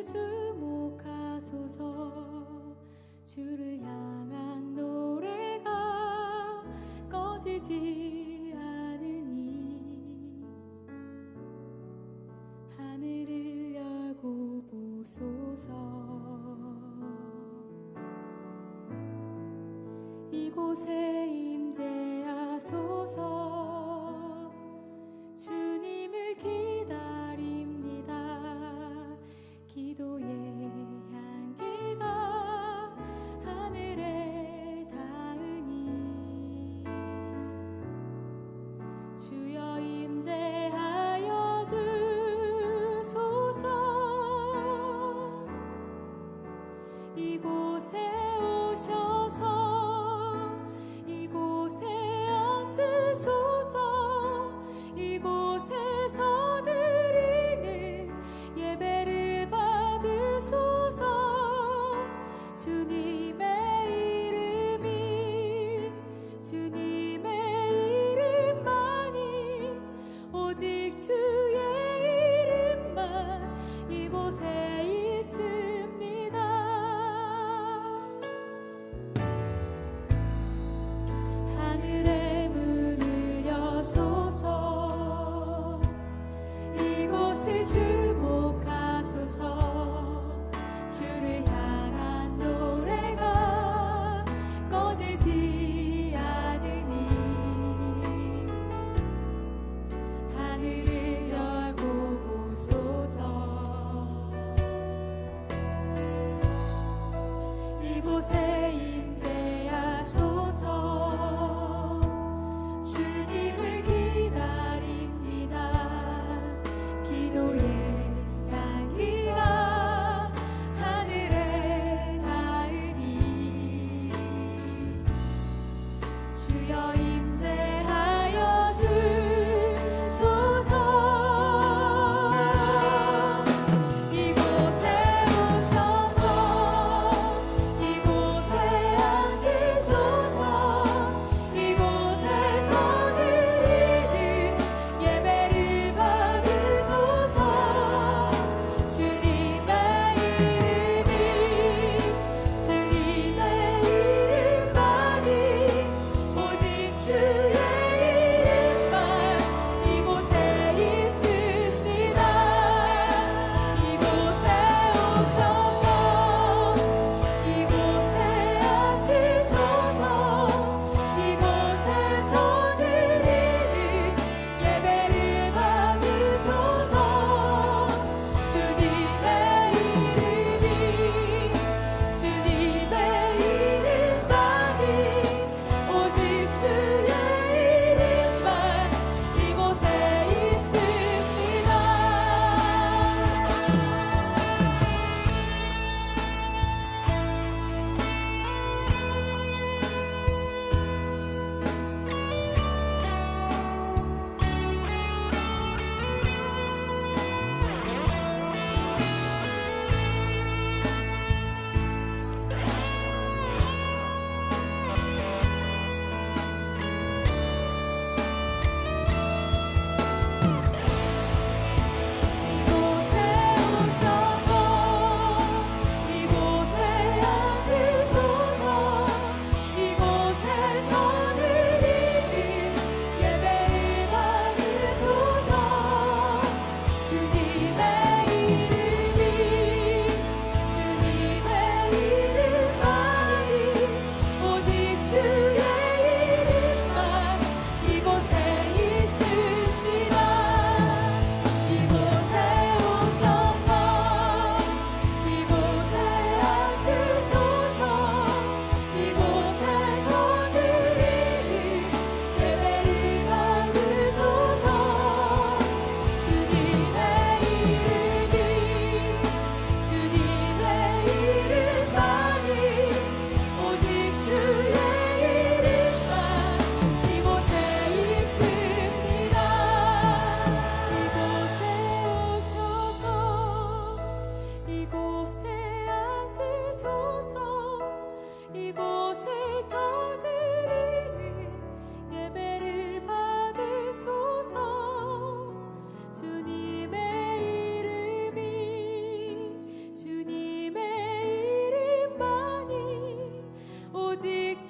주목하소서. 주를 향한 노래가 꺼지지 않으니 하늘을 열고 보소서. 이곳에 임재하소서. 주님을 기다립니다. 기도의 향기가 하늘에 닿으니 주여 임재하여 주소서. 이곳에 오셔서 이곳에 앉으소서.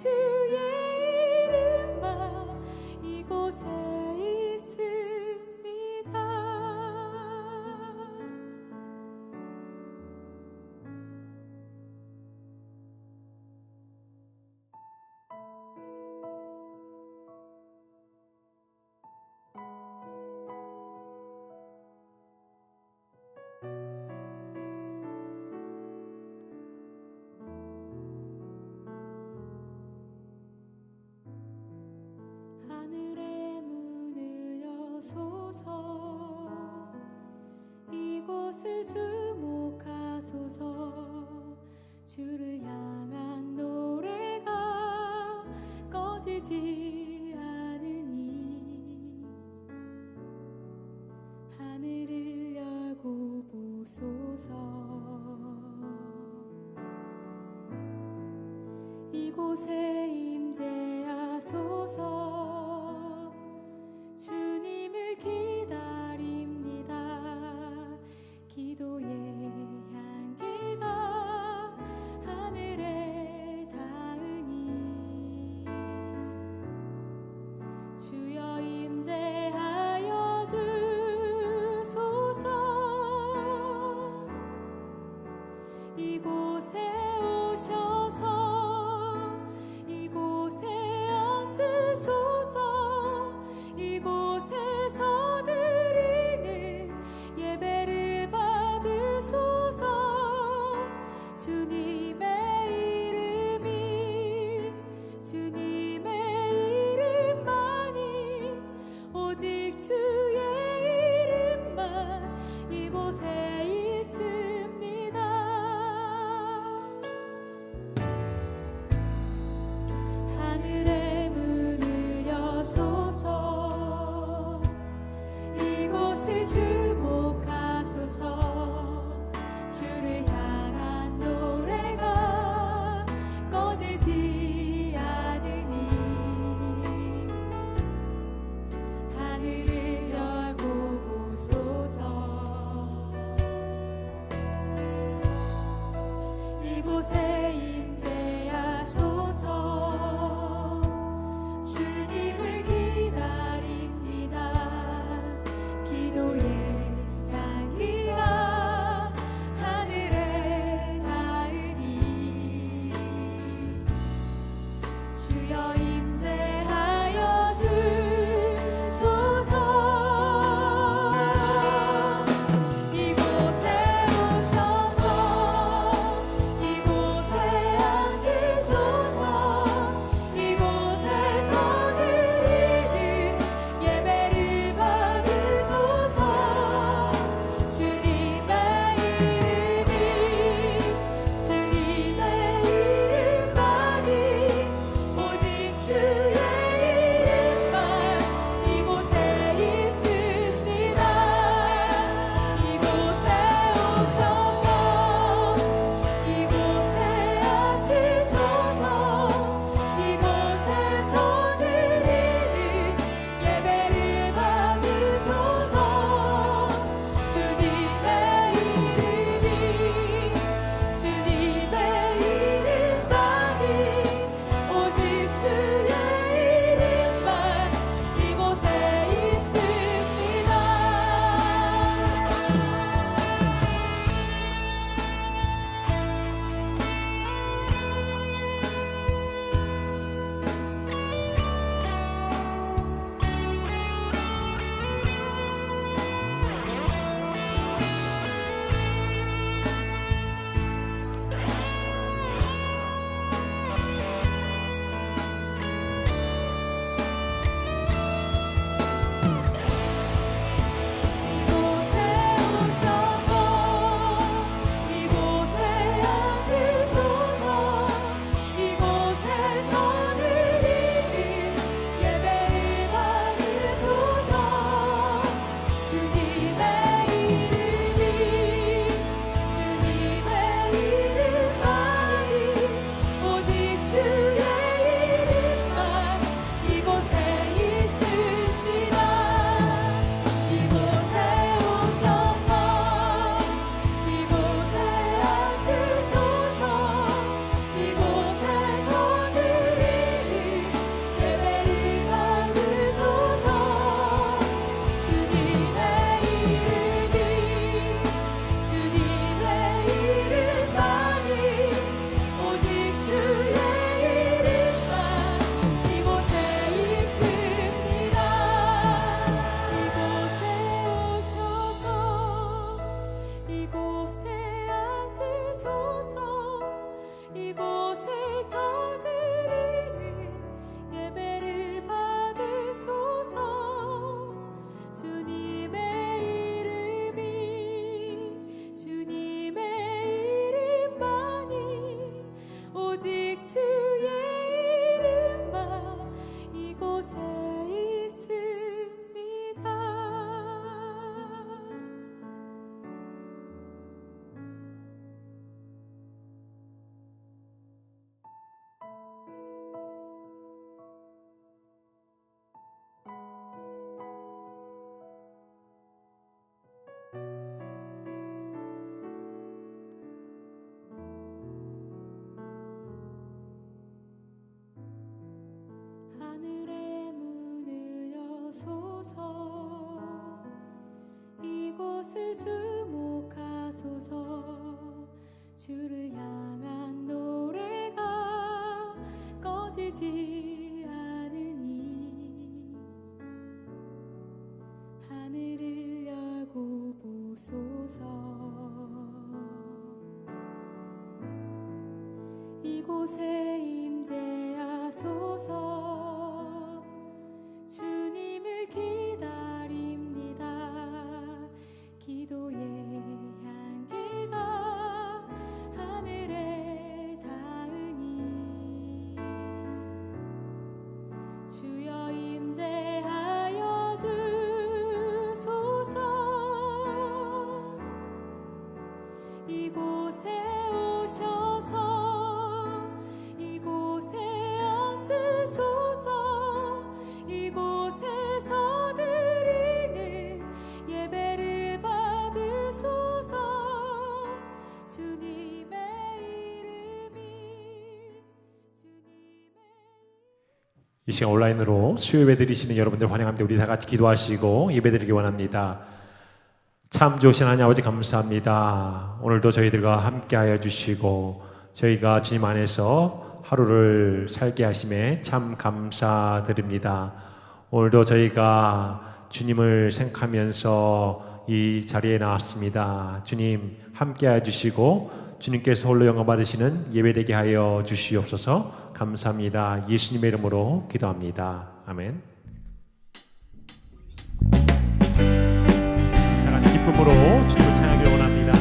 주의 이름만 이곳에 있습니다. 하늘의 문을 여소서 이곳을 주목하소서 주를 향한 노래가 꺼지지 않으니 하늘을 열고 보소서 이곳에 임재하소서 주님을 기다립니다. 기도의 향기가 하늘에 닿으니 주여 임재하여 주소서 이곳에 오셔서 이곳에 앉으소서 주옵소서. 이곳을 주목하소서. 주를 향한 노래가 꺼지지 않으니 하늘을 열고 보소서. 이곳에 임재하소서. 주님을 기다립니다. 기도의 향기가 하늘에 닿으니 주여 임재하여 주소서. 이곳에 오셔서 이곳에 앉으소서. 이곳에서 드리는 예배를 받으소서. 주님의 이름이 이 시간 온라인으로 수요 예배 드리시는 여러분들 환영합니다. 우리 다 같이 기도하시고 예배 드리기 원합니다. 참 좋으신 하나님 아버지 감사합니다. 오늘도 저희들과 함께하여 주시고 저희가 주님 안에서 하루를 살게 하심에 참 감사드립니다. 오늘도 저희가 주님을 생각하면서 이 자리에 나왔습니다. 주님 함께하여 주시고 주님께서 홀로 영광 받으시는 예배되게 하여 주시옵소서. 감사합니다. 예수님의 이름으로 기도합니다. 아멘. 다 같이 기쁨으로 주님을 찬양하기를 원합니다.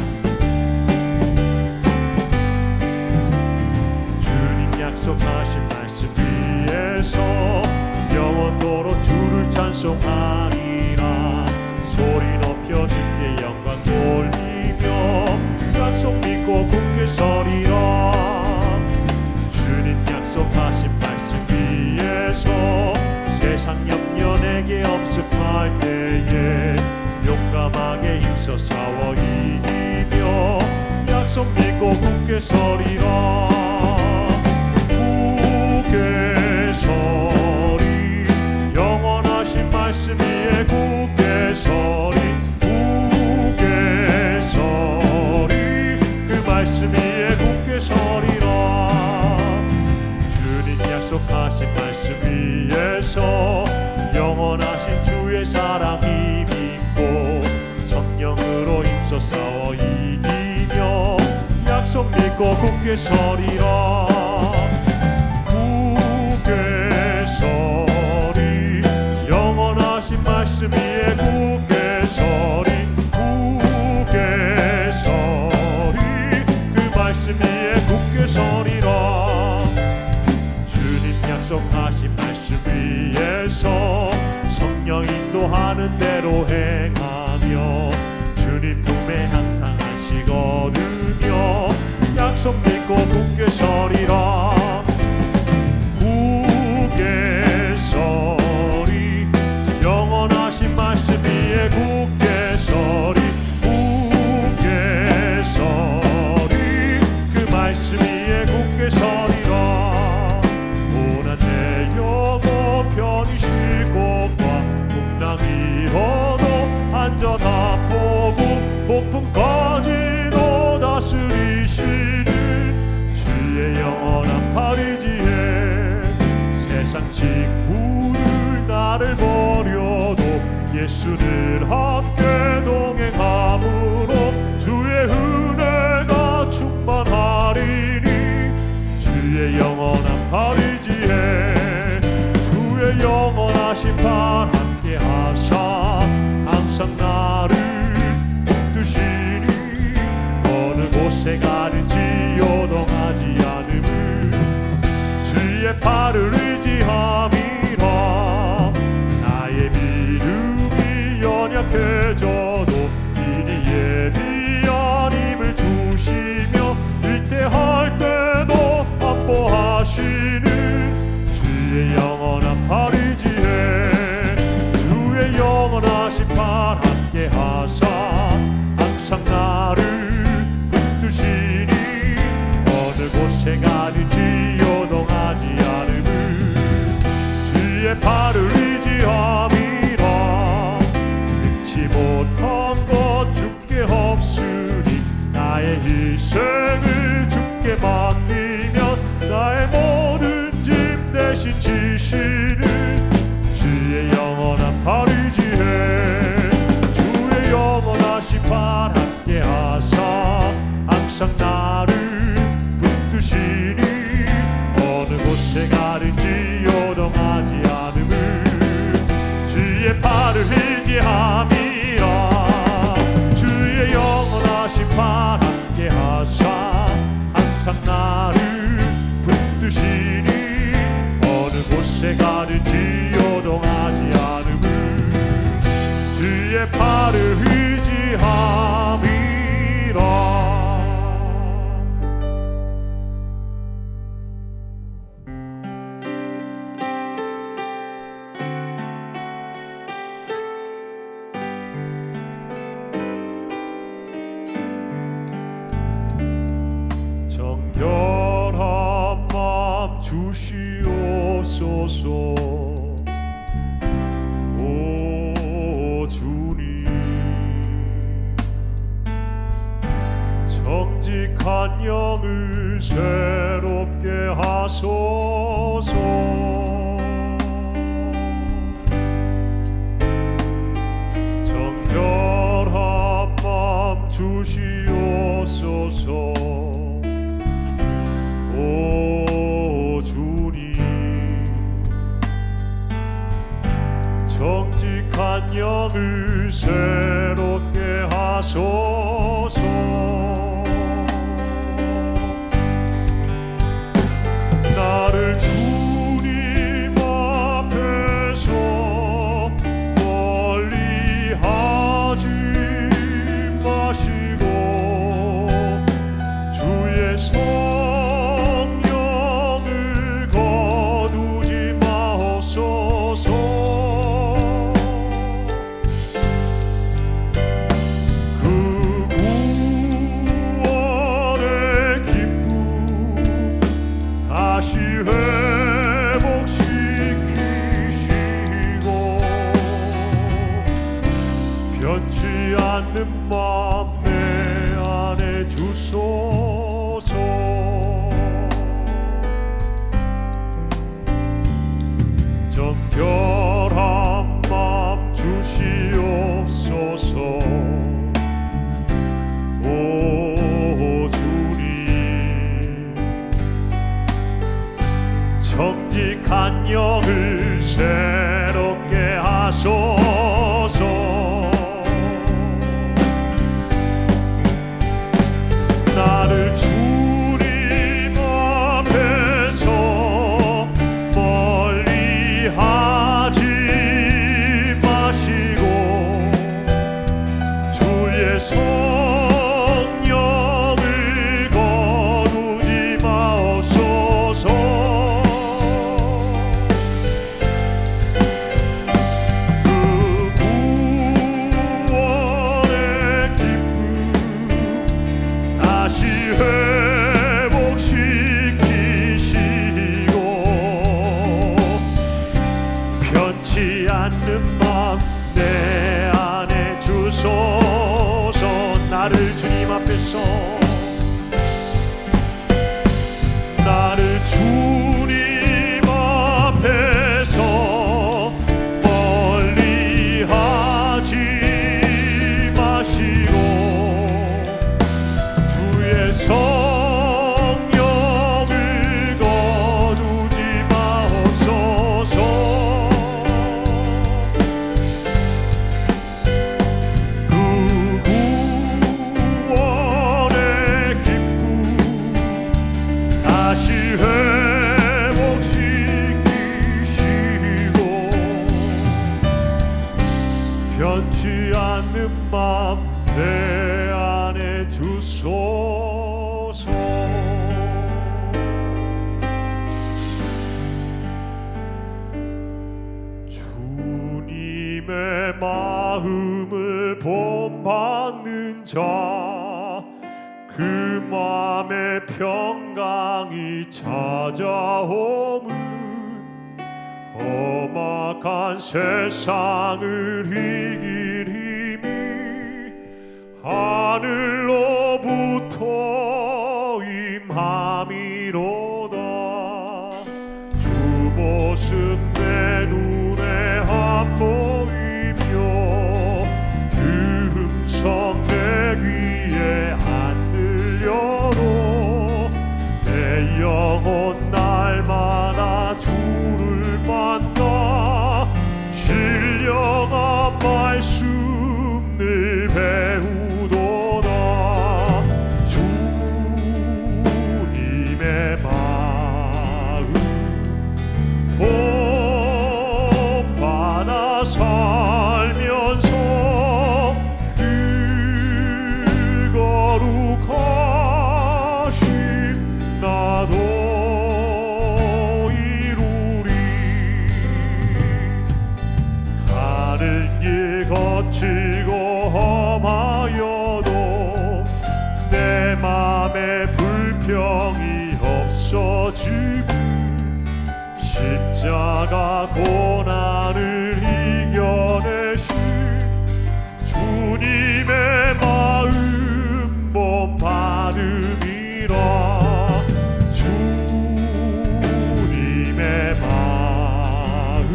주님 약속하신 말씀 위에서 영원토록 주를 찬송하리라. 소리 높여 주께 영광 돌리며 약속 믿고 굳게 서리라. 주님 약속하신 말씀 위에서 세상 염려 내게 엄습할 때에 용감하게 힘써 싸워 이기며 약속 믿고 굳게 서리라. 굳게 서리 영원하신 말씀 위에 굳게 서리. 굳게 서리 그 말씀 위에 굳게 서리라. 주님 약속하신 말씀 위에서 영원하신 주의 사랑 힘입고 성령으로 힘써 싸워 이기며 약속 믿고 굳게 서리라. 굳게 서리 영원하신 말씀 위에 굳게 서리. 굳게 서리 그 말씀 위에 굳게 서리라. 주님 약속하신 말씀 위에서 성령 인도하는 대로 행하며 주님 품에 항상 안식 얻으며 약속 믿고 굳게 서리라. 굳게 서리 영원하신 말씀 위에 굳게 서리. 굳게 서리 그 말씀 위에 굳게 서리라. 고난 내 영혼 편히 쉴 곳과 풍랑 잃어도 안전하 보고 폭풍까지도 다스리시는 주의 영원한 팔이지에 세상 친구를 나를 버려도 예수를 함께 동행함으로 주의 은혜가 충만하리니 주의 영원한 팔이지에 주의 영원하신 팔 함께 하사 항상 나를 붙드시니 어느 곳에 가든지 요동하지 않음을 주의 팔을 의지함이라. 나의 믿음이 연약해져도 이니 예비한 힘을 주시며 위태할 때도 안보하시는 주의 영원한 팔이지에 주의 영원하신 팔 함께 하사 항상 나를 붙드시니 어느 곳에 가든지 요동하지 않음을 주의 팔을 의지함이라. 생을 주께 맡기면 나의 모든 짐 대신 지시는 주의 영원한 팔 의지해. 주의 영원하신 팔 함께 하사 항상 나를 붙드시니 어느 곳에 가든지 요동하지 않음을 주의 팔을 의지함이라. 주의 영원하신 팔 함께 하사 항상 나를 붙드시니 어느 곳에 가든지 요동하지 않음을 주의 팔을 의지함이라. 정결한 마음 주시옵소서. 오 주님, 정직한 영을 새롭게 하소서. 정결한 마음 주시옵소서. 오 주님, 정직한 영을 새롭게 하소서. 나를 주님 앞에서 멀리 하지 마시고 주의 성령을 거두지 마옵소서. 그 구원의 기쁨 다시 회복시키시고 변치 않는 마음 내 안에 주소서. 정결한 마음 주시옵소서. 오 주님, 정직한 영을 새롭게 하소서. 나를 주님 앞에서 멀리 하지 마시고 주의 성령을 거두지 마옵소서. 그 구원의 기쁨 다시 회복시키시고 변치 않는 마음 내 안에 주소서. 나를 주님 앞에서 나를 주님 앞에서 멀리 하지 마시고 주의 성령을 거두지 마옵소서. 그 구원의 기쁨 다시 회복시키시고 변치 않는 마음 내 안에 주소서. 주님의 마음을 본받는 자 그 마음의 평강이 찾아오문 험악한 세상을 이길 힘이 하늘로부터 살면서 그 거룩하심 나도 이루리. 가는 길 거칠고 험하여도 내 맘에 불평이 없어지고 십자가 고난을 이겨내신 주님의 마음 본받음이라. 주님의 마음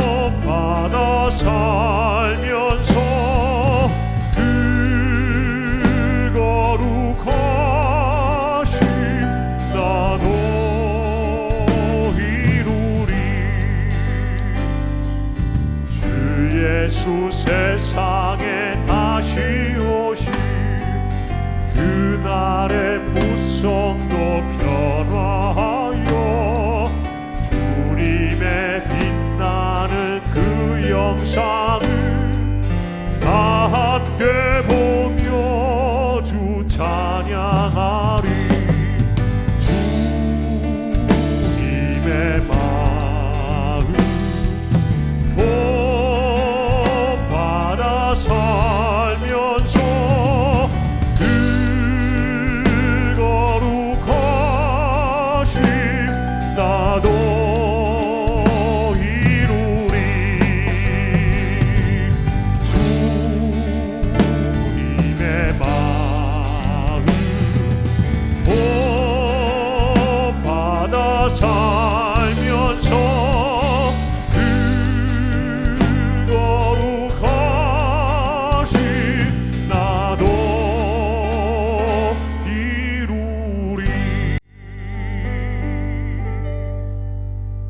본받아 살면서 그 거룩하심 나도 이루리. 주 예수 세상에 다시 오실 그날의 무성도 변화하여 주님의 빛나는 그 영상을 다 함께 보며 주 찬양하리. 주님의 마음 본받아 살면서 그 거룩하심 나도 이루리. 주님의 마음 본받아 살면서 그 거룩하심 나도 이루리.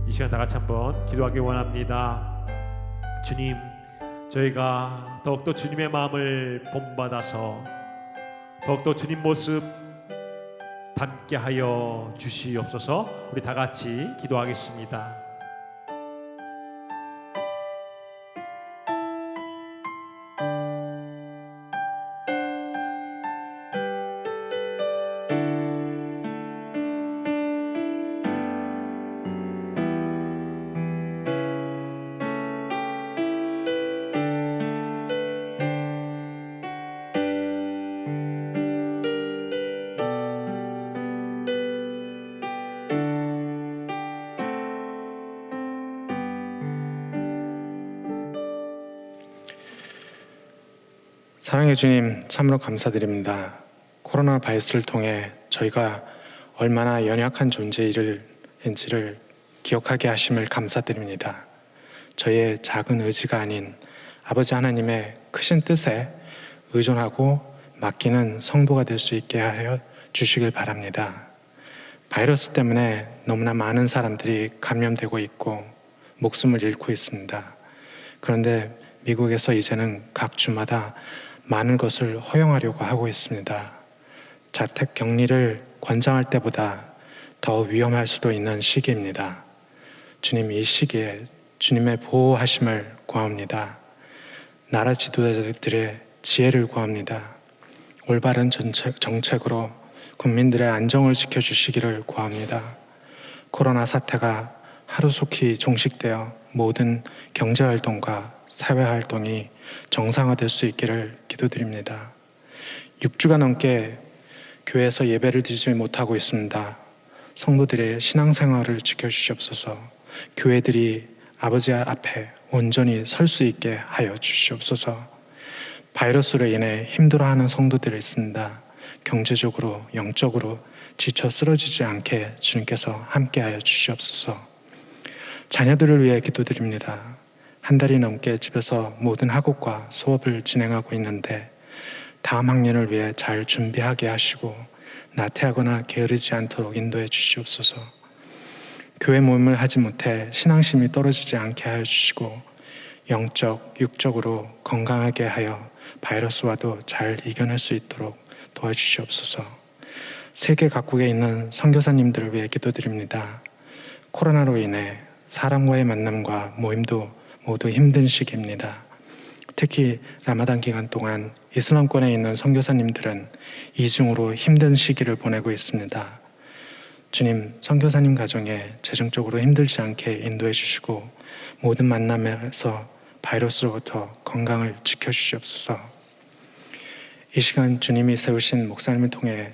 이 시간 다 같이 한번 기도하기 원합니다. 주님, 저희가 더욱더 주님의 마음을 본받아서 더욱더 주님 모습 담게 하여 주시옵소서. 우리 다 같이 기도하겠습니다. 사랑의 주님, 참으로 감사드립니다. 코로나 바이러스를 통해 저희가 얼마나 연약한 존재인지를 기억하게 하심을 감사드립니다. 저희의 작은 의지가 아닌 아버지 하나님의 크신 뜻에 의존하고 맡기는 성도가 될 수 있게 하여 주시길 바랍니다. 바이러스 때문에 너무나 많은 사람들이 감염되고 있고 목숨을 잃고 있습니다. 그런데 미국에서 이제는 각 주마다 많은 것을 허용하려고 하고 있습니다. 자택 격리를 권장할 때보다 더 위험할 수도 있는 시기입니다. 주님, 이 시기에 주님의 보호하심을 구합니다. 나라 지도자들의 지혜를 구합니다. 올바른 정책으로 국민들의 안정을 지켜주시기를 구합니다. 코로나 사태가 하루속히 종식되어 모든 경제활동과 사회활동이 정상화될 수 있기를 기도드립니다. 6주가 넘게 교회에서 예배를 드리지 못하고 있습니다. 성도들의 신앙생활을 지켜주시옵소서. 교회들이 아버지 앞에 온전히 설 수 있게 하여 주시옵소서. 바이러스로 인해 힘들어하는 성도들이 있습니다. 경제적으로, 영적으로 지쳐 쓰러지지 않게 주님께서 함께하여 주시옵소서. 자녀들을 위해 기도드립니다. 한 달이 넘게 집에서 모든 학업과 수업을 진행하고 있는데 다음 학년을 위해 잘 준비하게 하시고 나태하거나 게으르지 않도록 인도해 주시옵소서. 교회 모임을 하지 못해 신앙심이 떨어지지 않게 하여 주시고 영적, 육적으로 건강하게 하여 바이러스와도 잘 이겨낼 수 있도록 도와주시옵소서. 세계 각국에 있는 선교사님들을 위해 기도드립니다. 코로나로 인해 사람과의 만남과 모임도 모두 힘든 시기입니다. 특히 라마단 기간 동안 이슬람권에 있는 선교사님들은 이중으로 힘든 시기를 보내고 있습니다. 주님, 선교사님 가정에 재정적으로 힘들지 않게 인도해 주시고 모든 만남에서 바이러스로부터 건강을 지켜주시옵소서. 이 시간 주님이 세우신 목사님을 통해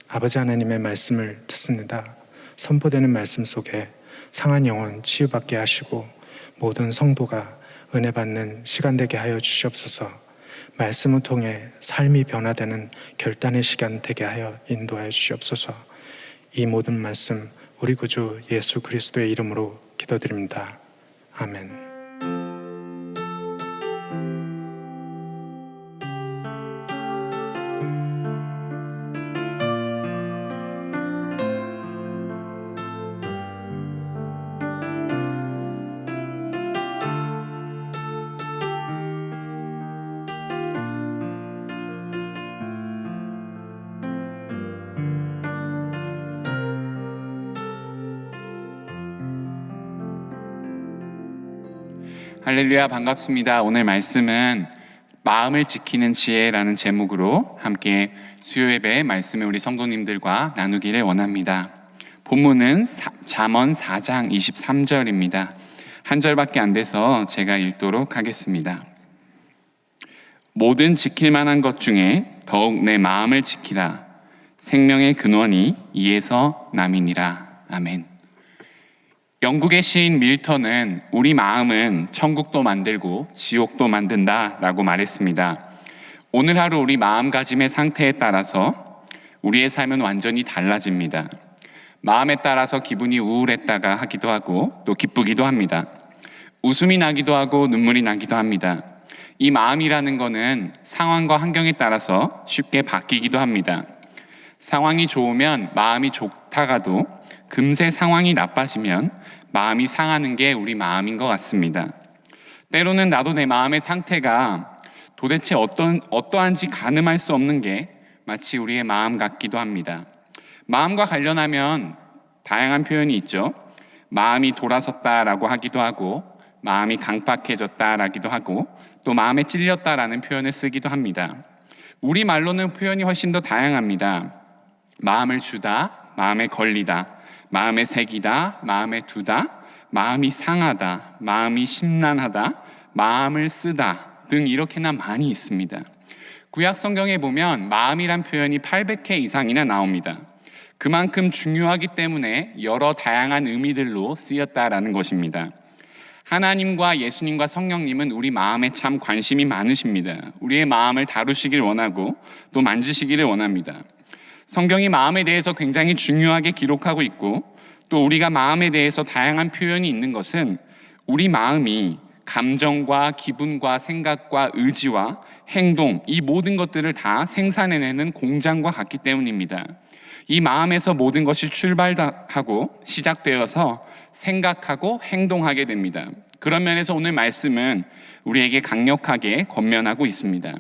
아버지 하나님의 말씀을 듣습니다. 선포되는 말씀 속에 상한 영혼 치유받게 하시고 모든 성도가 은혜 받는 시간 되게 하여 주시옵소서. 말씀을 통해 삶이 변화되는 결단의 시간 되게 하여 인도하여 주시옵소서. 이 모든 말씀 우리 구주 예수 그리스도의 이름으로 기도드립니다. 아멘. 할렐루야, 반갑습니다. 오늘 말씀은 마음을 지키는 지혜라는 제목으로 함께 수요예배 말씀을 우리 성도님들과 나누기를 원합니다. 본문은 잠언 4장 23절입니다. 한 절밖에 안 돼서 제가 읽도록 하겠습니다. 모든 지킬 만한 것 중에 더욱 내 마음을 지키라. 생명의 근원이 이에서 남이니라. 아멘. 영국의 시인 밀턴은 우리 마음은 천국도 만들고 지옥도 만든다라고 말했습니다. 오늘 하루 우리 마음가짐의 상태에 따라서 우리의 삶은 완전히 달라집니다. 마음에 따라서 기분이 우울했다가 하기도 하고 또 기쁘기도 합니다. 웃음이 나기도 하고 눈물이 나기도 합니다. 이 마음이라는 거는 상황과 환경에 따라서 쉽게 바뀌기도 합니다. 상황이 좋으면 마음이 좋다가도 금세 상황이 나빠지면 마음이 상하는 게 우리 마음인 것 같습니다. 때로는 나도 내 마음의 상태가 도대체 어떠한지 가늠할 수 없는 게 마치 우리의 마음 같기도 합니다. 마음과 관련하면 다양한 표현이 있죠. 마음이 돌아섰다라고 하기도 하고 마음이 강팍해졌다라기도 하고 또 마음에 찔렸다라는 표현을 쓰기도 합니다. 우리 말로는 표현이 훨씬 더 다양합니다. 마음을 주다, 마음에 걸리다, 마음에 새기다, 마음에 두다, 마음이 상하다, 마음이 심란하다, 마음을 쓰다 등 이렇게나 많이 있습니다. 구약 성경에 보면 마음이란 표현이 800회 이상이나 나옵니다. 그만큼 중요하기 때문에 여러 다양한 의미들로 쓰였다라는 것입니다. 하나님과 예수님과 성령님은 우리 마음에 참 관심이 많으십니다. 우리의 마음을 다루시길 원하고 또 만지시기를 원합니다. 성경이 마음에 대해서 굉장히 중요하게 기록하고 있고 또 우리가 마음에 대해서 다양한 표현이 있는 것은 우리 마음이 감정과 기분과 생각과 의지와 행동 이 모든 것들을 다 생산해내는 공장과 같기 때문입니다. 이 마음에서 모든 것이 출발하고 시작되어서 생각하고 행동하게 됩니다. 그런 면에서 오늘 말씀은 우리에게 강력하게 권면하고 있습니다.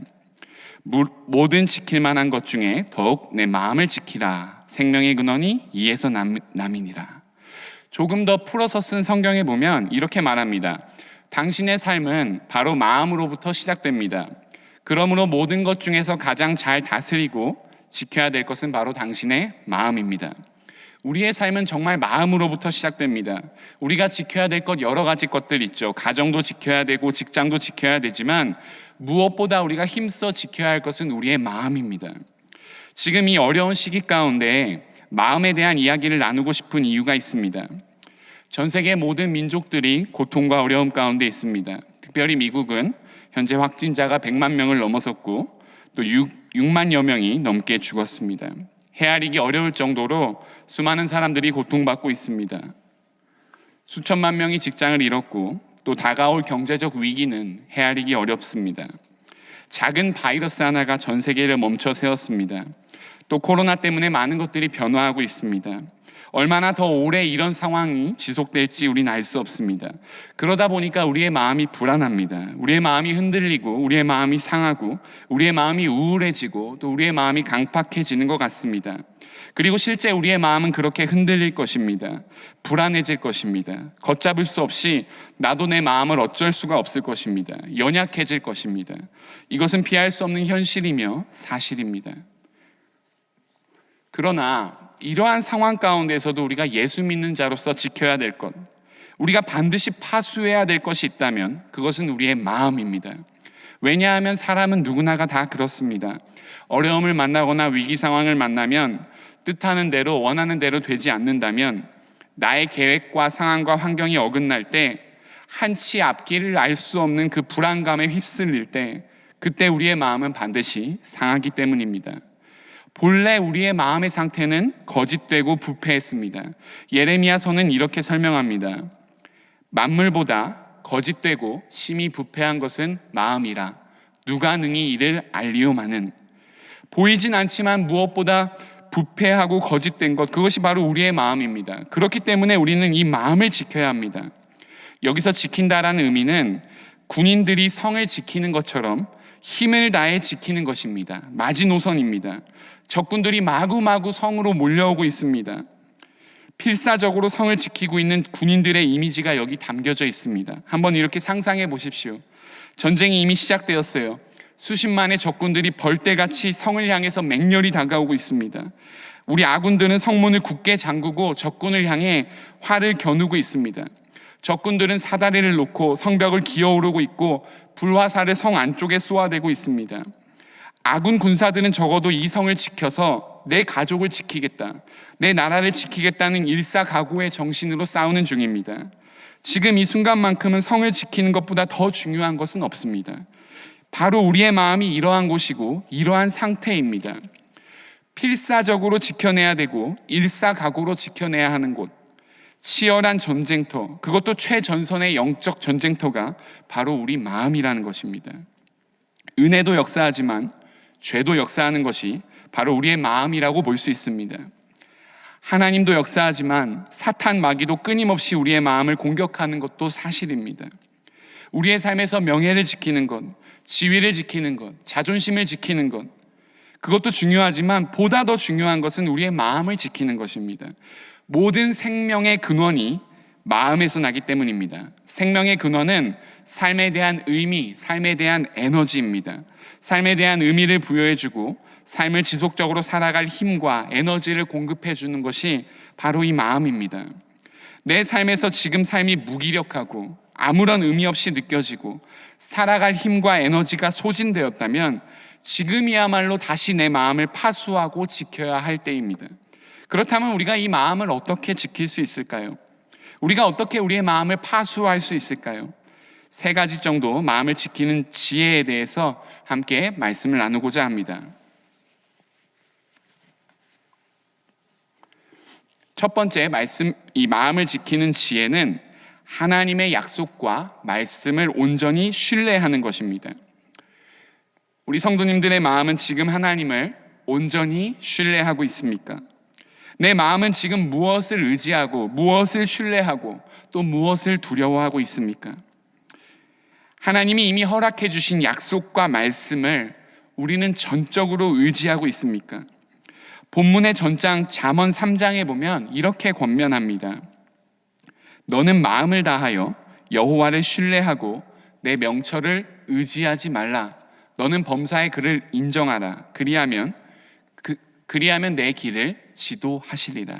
모든 지킬 만한 것 중에 더욱 내 마음을 지키라. 생명의 근원이 이에서 남이니라. 조금 더 풀어서 쓴 성경에 보면 이렇게 말합니다. 당신의 삶은 바로 마음으로부터 시작됩니다. 그러므로 모든 것 중에서 가장 잘 다스리고 지켜야 될 것은 바로 당신의 마음입니다. 우리의 삶은 정말 마음으로부터 시작됩니다. 우리가 지켜야 될 것 여러 가지 것들 있죠. 가정도 지켜야 되고 직장도 지켜야 되지만 무엇보다 우리가 힘써 지켜야 할 것은 우리의 마음입니다. 지금 이 어려운 시기 가운데 마음에 대한 이야기를 나누고 싶은 이유가 있습니다. 전 세계 모든 민족들이 고통과 어려움 가운데 있습니다. 특별히 미국은 현재 확진자가 100만 명을 넘어섰고 또 6만여 명이 넘게 죽었습니다. 헤아리기 어려울 정도로 수많은 사람들이 고통받고 있습니다. 수천만 명이 직장을 잃었고 또 다가올 경제적 위기는 헤아리기 어렵습니다. 작은 바이러스 하나가 전 세계를 멈춰 세웠습니다. 또 코로나 때문에 많은 것들이 변화하고 있습니다. 얼마나 더 오래 이런 상황이 지속될지 우리는 알 수 없습니다. 그러다 보니까 우리의 마음이 불안합니다. 우리의 마음이 흔들리고 우리의 마음이 상하고 우리의 마음이 우울해지고 또 우리의 마음이 강팍해지는 것 같습니다. 그리고 실제 우리의 마음은 그렇게 흔들릴 것입니다. 불안해질 것입니다. 걷잡을 수 없이 나도 내 마음을 어쩔 수가 없을 것입니다. 연약해질 것입니다. 이것은 피할 수 없는 현실이며 사실입니다. 그러나 이러한 상황 가운데서도 우리가 예수 믿는 자로서 지켜야 될 것, 우리가 반드시 파수해야 될 것이 있다면 그것은 우리의 마음입니다. 왜냐하면 사람은 누구나가 다 그렇습니다. 어려움을 만나거나 위기 상황을 만나면 뜻하는 대로 원하는 대로 되지 않는다면, 나의 계획과 상황과 환경이 어긋날 때, 한치 앞길을 알 수 없는 그 불안감에 휩쓸릴 때, 그때 우리의 마음은 반드시 상하기 때문입니다. 본래 우리의 마음의 상태는 거짓되고 부패했습니다. 예레미야서는 이렇게 설명합니다. 만물보다 거짓되고 심히 부패한 것은 마음이라 누가 능히 이를 알리오마는. 보이진 않지만 무엇보다 부패하고 거짓된 것, 그것이 바로 우리의 마음입니다. 그렇기 때문에 우리는 이 마음을 지켜야 합니다. 여기서 지킨다라는 의미는 군인들이 성을 지키는 것처럼 힘을 다해 지키는 것입니다. 마지노선입니다. 적군들이 마구마구 성으로 몰려오고 있습니다. 필사적으로 성을 지키고 있는 군인들의 이미지가 여기 담겨져 있습니다. 한번 이렇게 상상해 보십시오. 전쟁이 이미 시작되었어요. 수십만의 적군들이 벌떼같이 성을 향해서 맹렬히 다가오고 있습니다. 우리 아군들은 성문을 굳게 잠그고 적군을 향해 활을 겨누고 있습니다. 적군들은 사다리를 놓고 성벽을 기어오르고 있고 불화살을 성 안쪽에 쏘아대고 있습니다. 아군 군사들은 적어도 이 성을 지켜서 내 가족을 지키겠다, 내 나라를 지키겠다는 일사각오의 정신으로 싸우는 중입니다. 지금 이 순간만큼은 성을 지키는 것보다 더 중요한 것은 없습니다. 바로 우리의 마음이 이러한 곳이고 이러한 상태입니다. 필사적으로 지켜내야 되고 일사각오로 지켜내야 하는 곳, 치열한 전쟁터, 그것도 최전선의 영적 전쟁터가 바로 우리 마음이라는 것입니다. 은혜도 역사하지만 죄도 역사하는 것이 바로 우리의 마음이라고 볼 수 있습니다. 하나님도 역사하지만 사탄 마귀도 끊임없이 우리의 마음을 공격하는 것도 사실입니다. 우리의 삶에서 명예를 지키는 것, 지위를 지키는 것, 자존심을 지키는 것, 그것도 중요하지만 보다 더 중요한 것은 우리의 마음을 지키는 것입니다. 모든 생명의 근원이 마음에서 나기 때문입니다. 생명의 근원은 삶에 대한 의미, 삶에 대한 에너지입니다. 삶에 대한 의미를 부여해주고 삶을 지속적으로 살아갈 힘과 에너지를 공급해주는 것이 바로 이 마음입니다. 내 삶에서 지금 삶이 무기력하고 아무런 의미 없이 느껴지고 살아갈 힘과 에너지가 소진되었다면 지금이야말로 다시 내 마음을 파수하고 지켜야 할 때입니다. 그렇다면 우리가 이 마음을 어떻게 지킬 수 있을까요? 우리가 어떻게 우리의 마음을 파수할 수 있을까요? 3가지 정도 마음을 지키는 지혜에 대해서 함께 말씀을 나누고자 합니다. 첫 번째 말씀, 이 마음을 지키는 지혜는 하나님의 약속과 말씀을 온전히 신뢰하는 것입니다. 우리 성도님들의 마음은 지금 하나님을 온전히 신뢰하고 있습니까? 내 마음은 지금 무엇을 의지하고 무엇을 신뢰하고 또 무엇을 두려워하고 있습니까? 하나님이 이미 허락해 주신 약속과 말씀을 우리는 전적으로 의지하고 있습니까? 본문의 전장 잠언 3장에 보면 이렇게 권면합니다. 너는 마음을 다하여 여호와를 신뢰하고 내 명철을 의지하지 말라. 너는 범사의 그를 인정하라. 그리하면 내 길을 지도하시리라.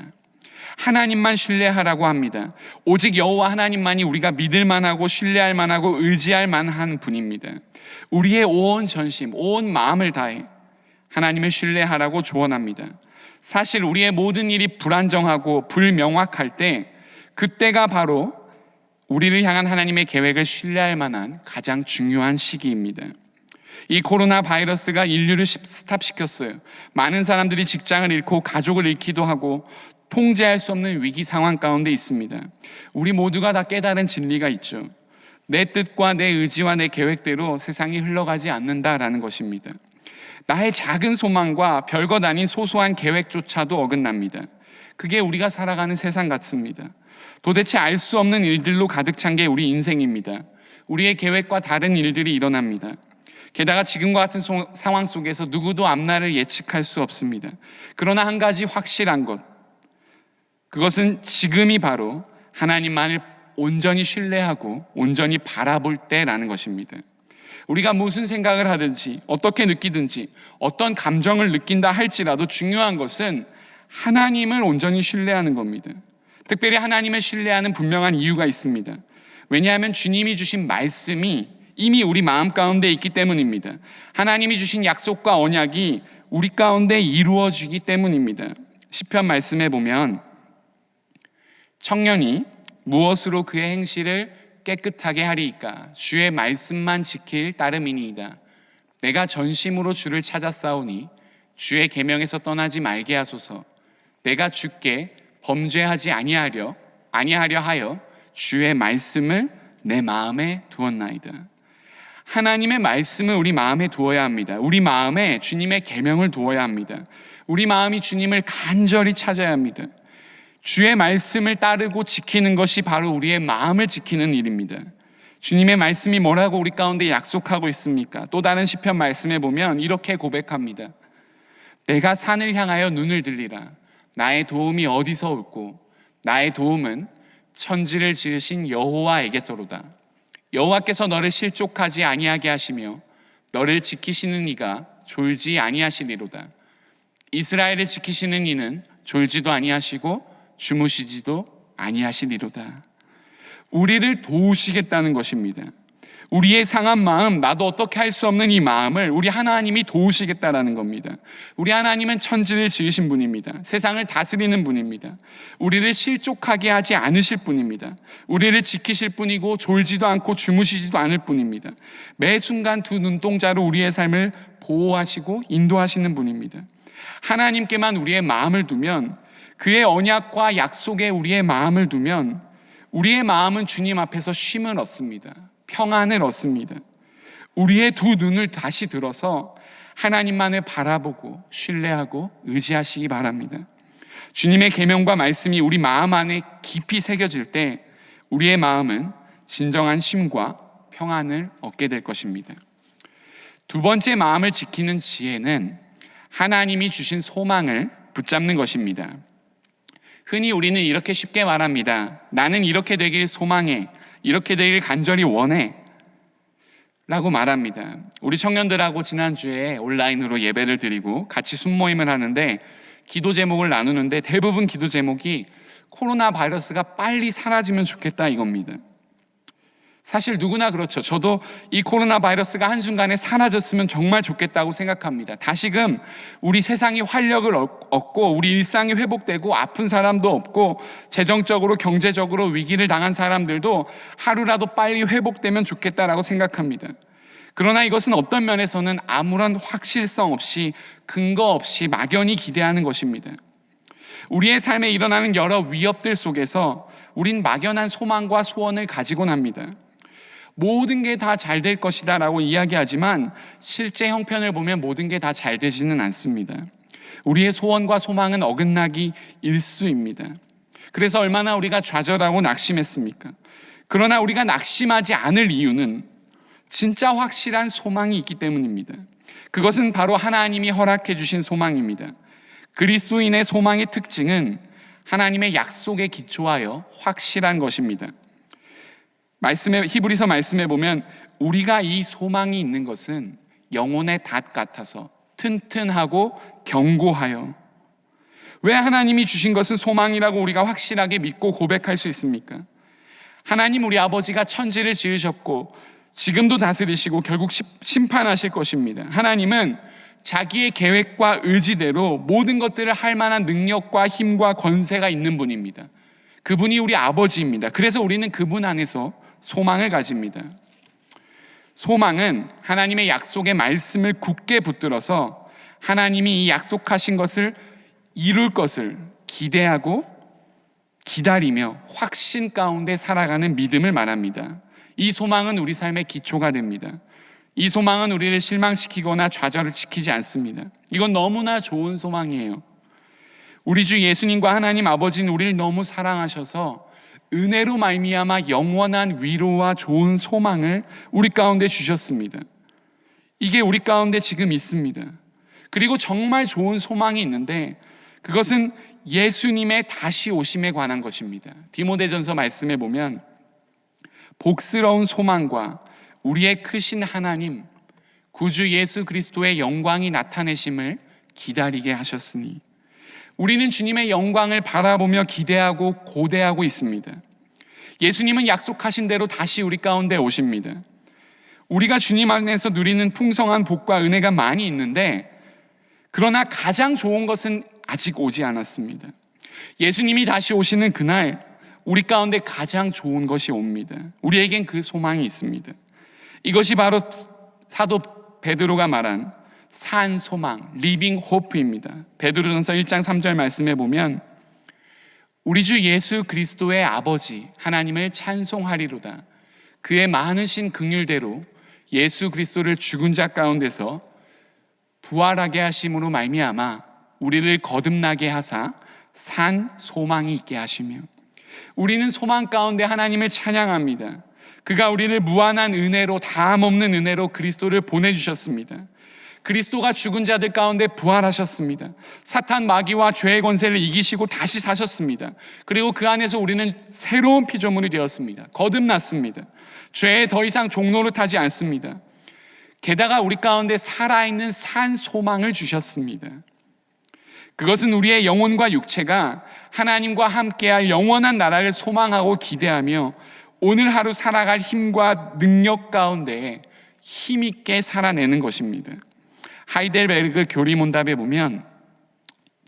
하나님만 신뢰하라고 합니다. 오직 여호와 하나님만이 우리가 믿을 만하고 신뢰할 만하고 의지할 만한 분입니다. 우리의 온 전심, 온 마음을 다해 하나님을 신뢰하라고 조언합니다. 사실 우리의 모든 일이 불안정하고 불명확할 때, 그때가 바로 우리를 향한 하나님의 계획을 신뢰할 만한 가장 중요한 시기입니다. 이 코로나 바이러스가 인류를 스탑시켰어요. 많은 사람들이 직장을 잃고 가족을 잃기도 하고 통제할 수 없는 위기 상황 가운데 있습니다. 우리 모두가 다 깨달은 진리가 있죠. 내 뜻과 내 의지와 내 계획대로 세상이 흘러가지 않는다라는 것입니다. 나의 작은 소망과 별것 아닌 소소한 계획조차도 어긋납니다. 그게 우리가 살아가는 세상 같습니다. 도대체 알 수 없는 일들로 가득 찬 게 우리 인생입니다. 우리의 계획과 다른 일들이 일어납니다. 게다가 지금과 같은 상황 속에서 누구도 앞날을 예측할 수 없습니다. 그러나 한 가지 확실한 것, 그것은 지금이 바로 하나님만을 온전히 신뢰하고 온전히 바라볼 때라는 것입니다. 우리가 무슨 생각을 하든지 어떻게 느끼든지 어떤 감정을 느낀다 할지라도 중요한 것은 하나님을 온전히 신뢰하는 겁니다. 특별히 하나님을 신뢰하는 분명한 이유가 있습니다. 왜냐하면 주님이 주신 말씀이 이미 우리 마음 가운데 있기 때문입니다. 하나님이 주신 약속과 언약이 우리 가운데 이루어지기 때문입니다. 시편 말씀에 보면 청년이 무엇으로 그의 행실을 깨끗하게 하리이까? 주의 말씀만 지킬 따름이니이다. 내가 전심으로 주를 찾아 싸우니 주의 계명에서 떠나지 말게 하소서. 내가 주께 범죄하지 아니하려 하여 주의 말씀을 내 마음에 두었나이다. 하나님의 말씀을 우리 마음에 두어야 합니다. 우리 마음에 주님의 계명을 두어야 합니다. 우리 마음이 주님을 간절히 찾아야 합니다. 주의 말씀을 따르고 지키는 것이 바로 우리의 마음을 지키는 일입니다. 주님의 말씀이 뭐라고 우리 가운데 약속하고 있습니까? 또 다른 시편 말씀에 보면 이렇게 고백합니다. 내가 산을 향하여 눈을 들리라. 나의 도움이 어디서 올꼬? 나의 도움은 천지를 지으신 여호와에게서로다. 여호와께서 너를 실족하지 아니하게 하시며 너를 지키시는 이가 졸지 아니하시리로다. 이스라엘을 지키시는 이는 졸지도 아니하시고 주무시지도 아니하시리로다. 우리를 도우시겠다는 것입니다. 우리의 상한 마음, 나도 어떻게 할 수 없는 이 마음을 우리 하나님이 도우시겠다라는 겁니다. 우리 하나님은 천지를 지으신 분입니다. 세상을 다스리는 분입니다. 우리를 실족하게 하지 않으실 분입니다. 우리를 지키실 분이고 졸지도 않고 주무시지도 않을 분입니다. 매 순간 두 눈동자로 우리의 삶을 보호하시고 인도하시는 분입니다. 하나님께만 우리의 마음을 두면, 그의 언약과 약속에 우리의 마음을 두면 우리의 마음은 주님 앞에서 쉼을 얻습니다. 평안을 얻습니다. 우리의 두 눈을 다시 들어서 하나님만을 바라보고 신뢰하고 의지하시기 바랍니다. 주님의 계명과 말씀이 우리 마음 안에 깊이 새겨질 때 우리의 마음은 진정한 쉼과 평안을 얻게 될 것입니다. 두 번째 마음을 지키는 지혜는 하나님이 주신 소망을 붙잡는 것입니다. 흔히 우리는 이렇게 쉽게 말합니다. 나는 이렇게 되길 소망해, 이렇게 되길 간절히 원해 라고 말합니다. 우리 청년들하고 지난주에 온라인으로 예배를 드리고 같이 순모임을 하는데 기도 제목을 나누는데 대부분 기도 제목이 코로나 바이러스가 빨리 사라지면 좋겠다 이겁니다. 사실 누구나 그렇죠. 저도 이 코로나 바이러스가 한순간에 사라졌으면 정말 좋겠다고 생각합니다. 다시금 우리 세상이 활력을 얻고 우리 일상이 회복되고 아픈 사람도 없고 재정적으로 경제적으로 위기를 당한 사람들도 하루라도 빨리 회복되면 좋겠다라고 생각합니다. 그러나 이것은 어떤 면에서는 아무런 확실성 없이 근거 없이 막연히 기대하는 것입니다. 우리의 삶에 일어나는 여러 위협들 속에서 우린 막연한 소망과 소원을 가지곤 합니다. 모든 게 다 잘 될 것이다 라고 이야기하지만 실제 형편을 보면 모든 게 다 잘 되지는 않습니다. 우리의 소원과 소망은 어긋나기 일쑤입니다. 그래서 얼마나 우리가 좌절하고 낙심했습니까? 그러나 우리가 낙심하지 않을 이유는 진짜 확실한 소망이 있기 때문입니다. 그것은 바로 하나님이 허락해 주신 소망입니다. 그리스도인의 소망의 특징은 하나님의 약속에 기초하여 확실한 것입니다. 히브리서 말씀에 보면 우리가 이 소망이 있는 것은 영혼의 닷 같아서 튼튼하고 견고하여. 왜 하나님이 주신 것은 소망이라고 우리가 확실하게 믿고 고백할 수 있습니까? 하나님 우리 아버지가 천지를 지으셨고 지금도 다스리시고 결국 심판하실 것입니다. 하나님은 자기의 계획과 의지대로 모든 것들을 할 만한 능력과 힘과 권세가 있는 분입니다. 그분이 우리 아버지입니다. 그래서 우리는 그분 안에서 소망을 가집니다. 소망은 하나님의 약속의 말씀을 굳게 붙들어서 하나님이 이 약속하신 것을 이룰 것을 기대하고 기다리며 확신 가운데 살아가는 믿음을 말합니다. 이 소망은 우리 삶의 기초가 됩니다. 이 소망은 우리를 실망시키거나 좌절을 시키지 않습니다. 이건 너무나 좋은 소망이에요. 우리 주 예수님과 하나님 아버지는 우리를 너무 사랑하셔서 은혜로 말미암아 영원한 위로와 좋은 소망을 우리 가운데 주셨습니다. 이게 우리 가운데 지금 있습니다. 그리고 정말 좋은 소망이 있는데 그것은 예수님의 다시 오심에 관한 것입니다. 디모데전서 말씀에 보면 복스러운 소망과 우리의 크신 하나님 구주 예수 그리스도의 영광이 나타내심을 기다리게 하셨으니, 우리는 주님의 영광을 바라보며 기대하고 고대하고 있습니다. 예수님은 약속하신 대로 다시 우리 가운데 오십니다. 우리가 주님 안에서 누리는 풍성한 복과 은혜가 많이 있는데, 그러나 가장 좋은 것은 아직 오지 않았습니다. 예수님이 다시 오시는 그날 우리 가운데 가장 좋은 것이 옵니다. 우리에겐 그 소망이 있습니다. 이것이 바로 사도 베드로가 말한 산 소망, 리빙 호프입니다. 베드로전서 1장 3절 말씀에 보면 우리 주 예수 그리스도의 아버지 하나님을 찬송하리로다. 그의 많으신 긍휼대로 예수 그리스도를 죽은 자 가운데서 부활하게 하심으로 말미암아 우리를 거듭나게 하사 산 소망이 있게 하시며, 우리는 소망 가운데 하나님을 찬양합니다. 그가 우리를 무한한 은혜로, 다함 없는 은혜로 그리스도를 보내주셨습니다. 그리스도가 죽은 자들 가운데 부활하셨습니다. 사탄 마귀와 죄의 권세를 이기시고 다시 사셨습니다. 그리고 그 안에서 우리는 새로운 피조물이 되었습니다. 거듭났습니다. 죄에 더 이상 종노릇하지 않습니다. 게다가 우리 가운데 살아있는 산 소망을 주셨습니다. 그것은 우리의 영혼과 육체가 하나님과 함께할 영원한 나라를 소망하고 기대하며 오늘 하루 살아갈 힘과 능력 가운데 힘있게 살아내는 것입니다. 하이델베르그 교리문답에 보면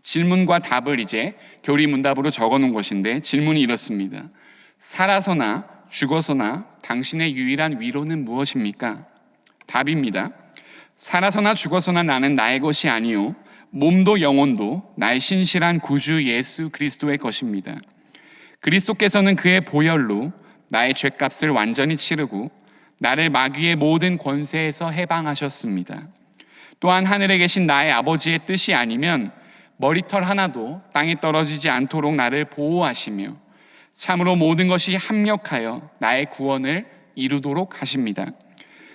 질문과 답을 이제 교리문답으로 적어놓은 것인데, 질문이 이렇습니다. 살아서나 죽어서나 당신의 유일한 위로는 무엇입니까? 답입니다. 살아서나 죽어서나 나는 나의 것이 아니요 몸도 영혼도 나의 신실한 구주 예수 그리스도의 것입니다. 그리스도께서는 그의 보혈로 나의 죄값을 완전히 치르고 나를 마귀의 모든 권세에서 해방하셨습니다. 또한 하늘에 계신 나의 아버지의 뜻이 아니면 머리털 하나도 땅에 떨어지지 않도록 나를 보호하시며 참으로 모든 것이 합력하여 나의 구원을 이루도록 하십니다.